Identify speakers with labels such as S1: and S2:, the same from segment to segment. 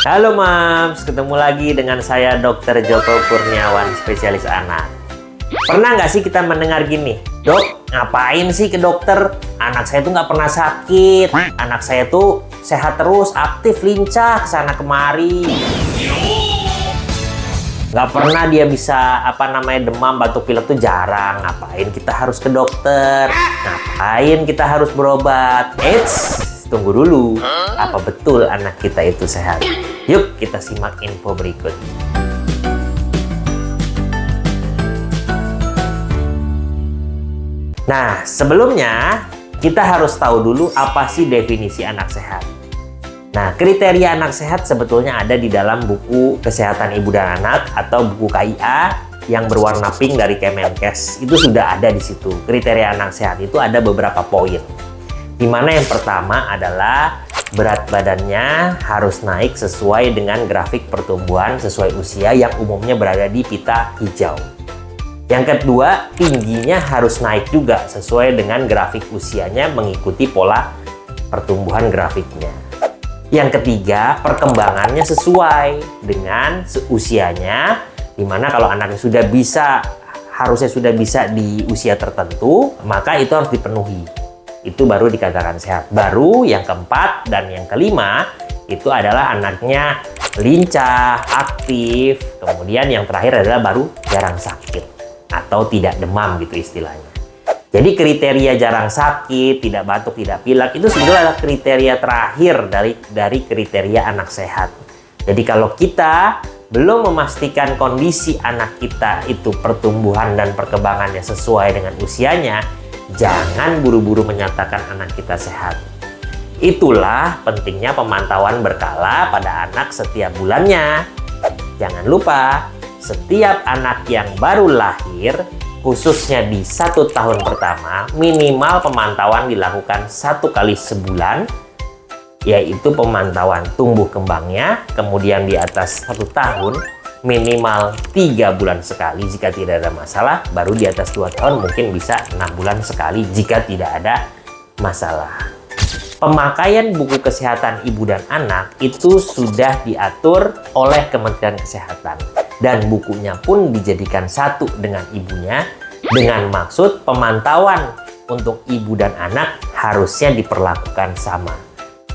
S1: Halo Mams, ketemu lagi dengan saya Dr. Joko Kurniawan, spesialis anak. Pernah nggak sih kita mendengar gini, Dok, ngapain sih ke dokter? Anak saya tuh nggak pernah sakit. Anak saya tuh sehat terus, aktif, lincah, kesana kemari. Nggak pernah dia bisa demam, batuk, pilek tuh jarang. Ngapain kita harus ke dokter? Ngapain kita harus berobat? Eits, tunggu dulu. Apa betul anak kita itu sehat? Yuk kita simak info berikut. Nah, sebelumnya kita harus tahu dulu apa sih definisi anak sehat. Nah, kriteria anak sehat sebetulnya ada di dalam buku Kesehatan Ibu dan Anak atau buku KIA yang berwarna pink dari Kemenkes. Itu sudah ada di situ. Kriteria anak sehat itu ada beberapa poin. Di mana yang pertama adalah berat badannya harus naik sesuai dengan grafik pertumbuhan sesuai usia yang umumnya berada di pita hijau. Yang kedua, tingginya harus naik juga sesuai dengan grafik usianya mengikuti pola pertumbuhan grafiknya. Yang ketiga, perkembangannya sesuai dengan usianya, dimana kalau anaknya harusnya sudah bisa di usia tertentu, maka itu harus dipenuhi. Itu baru dikatakan sehat. Baru yang keempat dan yang kelima, itu adalah anaknya lincah, aktif, kemudian yang terakhir adalah baru jarang sakit atau tidak demam gitu istilahnya. Jadi kriteria jarang sakit, tidak batuk, tidak pilek itu sebetulnya adalah kriteria terakhir dari kriteria anak sehat. Jadi kalau kita belum memastikan kondisi anak kita itu pertumbuhan dan perkembangannya sesuai dengan usianya, jangan buru-buru menyatakan anak kita sehat. Itulah pentingnya pemantauan berkala pada anak setiap bulannya. Jangan lupa, setiap anak yang baru lahir, khususnya di 1 tahun pertama, minimal pemantauan dilakukan 1 kali sebulan, yaitu pemantauan tumbuh kembangnya. Kemudian di atas 1 tahun, minimal 3 bulan sekali jika tidak ada masalah. Baru di atas 2 tahun mungkin bisa 6 bulan sekali jika tidak ada masalah. Pemakaian buku kesehatan ibu dan anak itu sudah diatur oleh Kementerian Kesehatan. Dan bukunya pun dijadikan satu dengan ibunya dengan maksud pemantauan untuk ibu dan anak harusnya diperlakukan sama.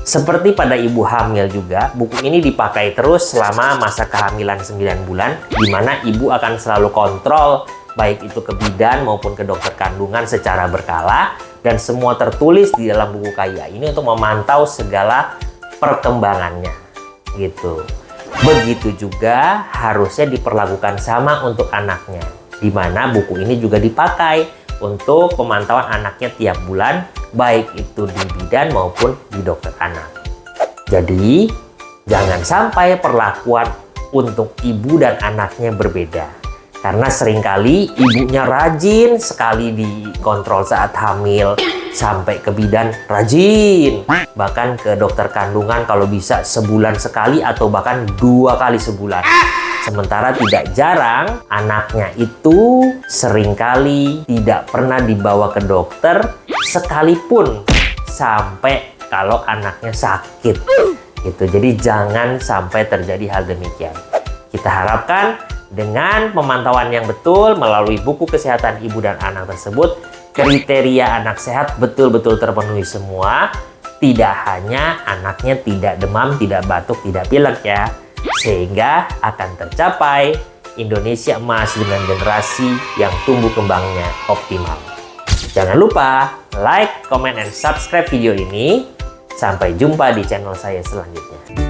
S1: Seperti pada ibu hamil juga, buku ini dipakai terus selama masa kehamilan 9 bulan, di mana ibu akan selalu kontrol baik itu ke bidan maupun ke dokter kandungan secara berkala, dan semua tertulis di dalam buku KIA ini untuk memantau segala perkembangannya gitu. Begitu juga harusnya diperlakukan sama untuk anaknya, di mana buku ini juga dipakai untuk pemantauan anaknya tiap bulan, baik itu di bidan maupun di dokter anak. Jadi, jangan sampai perlakuan untuk ibu dan anaknya berbeda. Karena seringkali ibunya rajin sekali dikontrol saat hamil, sampai ke bidan rajin, bahkan ke dokter kandungan kalau bisa sebulan sekali atau bahkan 2 kali sebulan. Sementara tidak jarang anaknya itu seringkali tidak pernah dibawa ke dokter sekalipun sampai kalau anaknya sakit gitu. Jadi jangan sampai terjadi hal demikian. Kita harapkan dengan pemantauan yang betul melalui buku kesehatan ibu dan anak tersebut, kriteria anak sehat betul-betul terpenuhi semua. Tidak hanya anaknya tidak demam, tidak batuk, tidak pilek ya. Sehingga akan tercapai Indonesia emas dengan generasi yang tumbuh kembangnya optimal. Jangan lupa like, comment, and subscribe video ini. Sampai jumpa di channel saya selanjutnya.